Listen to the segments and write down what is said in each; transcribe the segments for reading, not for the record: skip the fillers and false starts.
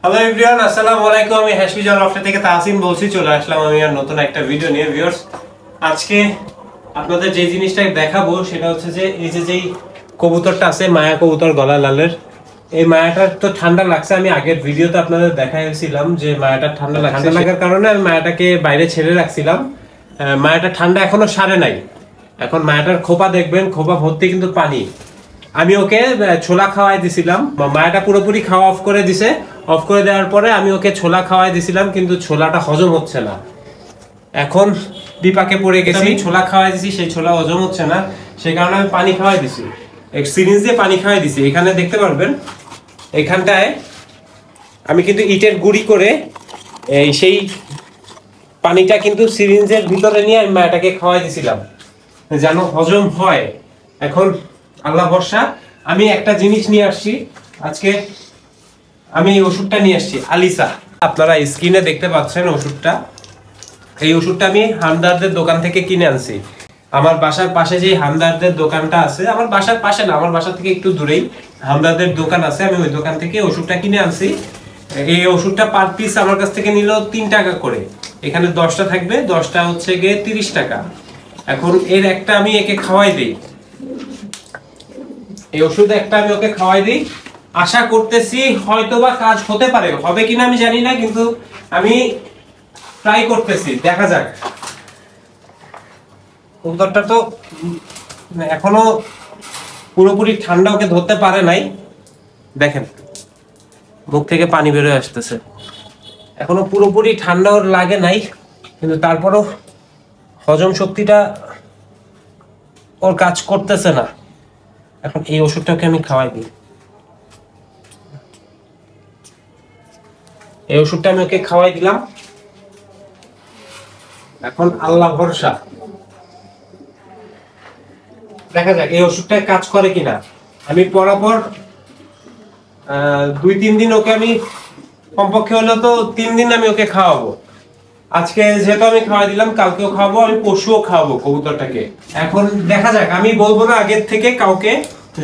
Hello everyone, আসসালামু আলাইকুম। আমি হ্যাশমিজার লফট থেকে তাহসিন বলছি। চলে আসলাম আমি আর নতুন একটা ভিডিও নিয়ে। ভিউয়ার্স, আজকে আপনাদের যে জিনিসটা দেখাবো সেটা হচ্ছে যে এই যে যেই কবুতরটা আছে, মায়া কবুতর গলা লালের, এই মায়াটার তো ঠান্ডা লাগছে। আমি আগের ভিডিওতে আপনাদের দেখাইছিলাম যে মায়াটার ঠান্ডা লাগার কারণে আমি মায়াটাকে বাইরে ছেড়ে রাখছিলাম। মায়াটা ঠান্ডা এখনো সারে নাই। এখন মায়াটার খোপা দেখবেন, খোপা ভর্তি কিন্তু পানি। আমি ওকে ছোলা খাওয়াই দিছিলাম, মায়াটা পুরোপুরি খাওয়া অফ করে দিছে। অফ করে দেওয়ার পরে আমি ওকে ছোলা খাওয়াই দিছিলাম, কিন্তু ছোলাটা হজম হচ্ছে না। এখন বিপাকে পড়ে গেছি। ছোলা খাওয়াই দিছি, সেই ছোলা হজম হচ্ছে না, সেই কারণে আমি পানি খাওয়াই দিছি, এক সিরিঞ্জ দিয়ে পানি খাওয়াই দিছি। এখানে দেখতে পারবেন, এখানটায় আমি কিন্তু ইটের গুঁড়ি করে সেই পানিটা কিন্তু সিরিঞ্জের ভিতরে নিয়ে আমি মায়াটাকে খাওয়াই দিছিলাম যেন হজম হয়। এখন আল্লাহ ভরসা। আমি একটা জিনিস নিয়ে আসছি আজকে, আমি এই ওষুধটা নিয়ে আসছি আলিসা। আপনারা স্ক্রিনে দেখতে পাচ্ছেন ওষুধটা। এই ওষুধটা আমি হামদারদের দোকান থেকে কিনে আনছি। আমার বাসার পাশে যে হামদারদের দোকানটা আছে, আমার বাসার পাশে না, আমার বাসা থেকে একটু দূরেই হামদারদের দোকান আছে। আমি ওই দোকান থেকে ওষুধটা কিনে আনছি। এই ওষুধটা পার পিস আমার কাছ থেকে নিল 3 টাকা করে। এখানে 10টা থাকবে, 10টা হচ্ছে গিয়ে 30 টাকা। এখন এর একটা আমি একে খাওয়াই দিই, এই ওষুধ একটা আমি ওকে খাওয়াই দিই। আশা করতেছি হয়তোবা কাজ হতে পারে, হবে কিনা আমি জানি না, কিন্তু আমি ট্রাই করতেছি, দেখা যাক। কবুতরটা তো এখনো পুরোপুরি ঠান্ডা ওকে ধরতে পারে নাই। দেখেন মুখ থেকে পানি বের হয়ে আসতেছে। এখনো পুরোপুরি ঠান্ডা ওর লাগে নাই, কিন্তু তারপরও হজম শক্তিটা ওর কাজ করতেছে না। এখন এই ওষুধটাকে আমি খাওয়াই দিই। এই ওষুধটা আমি ওকে খাওয়াই দিলাম। এখন আল্লাহ ভরসা, দেখা যাক এই ওষুধটা কাজ করে কিনা। আমি পরপর 2-3 দিন ওকে আমি, কমপক্ষে হলো তো 3 দিন আমি ওকে খাওয়াবো। আজকে যেহেতু আমি খাওয়াই দিলাম, কালকেও খাওয়াবো, আমি পরশুও খাওয়াবো কবুতরটাকে। এখন দেখা যাক, আমি বলবো না আগের থেকে কাউকে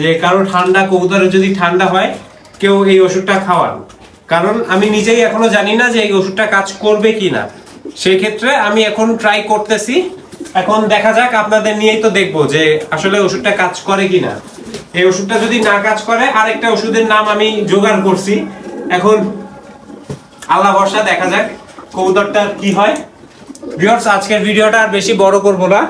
যে কারো ঠান্ডা, কবুতরের যদি ঠান্ডা হয় কেউ এই ওষুধটা খাওয়ান, কারণ আমি নিজেই এখনো জানি না যে এই ওষুধটা কাজ করবে কিনা। সেই ক্ষেত্রে আমি এখন ট্রাই করতেছি। এখন দেখা যাক, আপনাদের নিয়েই তো দেখবো যে আসলে ওষুধটা কাজ করে কিনা। এই ওষুধটা যদি না কাজ করে, আরেকটা ওষুধের নাম আমি জোগাড় করছি। এখন আল্লাহ ভরসা, দেখা যাক কবুতরটা কি হয়। ভিউয়ার্স, আজকের ভিডিওটা আর বেশি বড় করব না।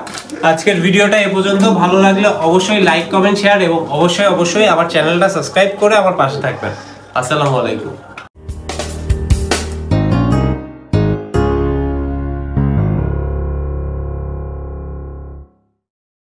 আজকের ভিডিওটা এ পর্যন্ত। ভালো লাগলে অবশ্যই লাইক, কমেন্ট, শেয়ার এবং অবশ্যই আমার চ্যানেলটা সাবস্ক্রাইব করে আমার পাশে থাকবেন। আসসালামু আলাইকুম।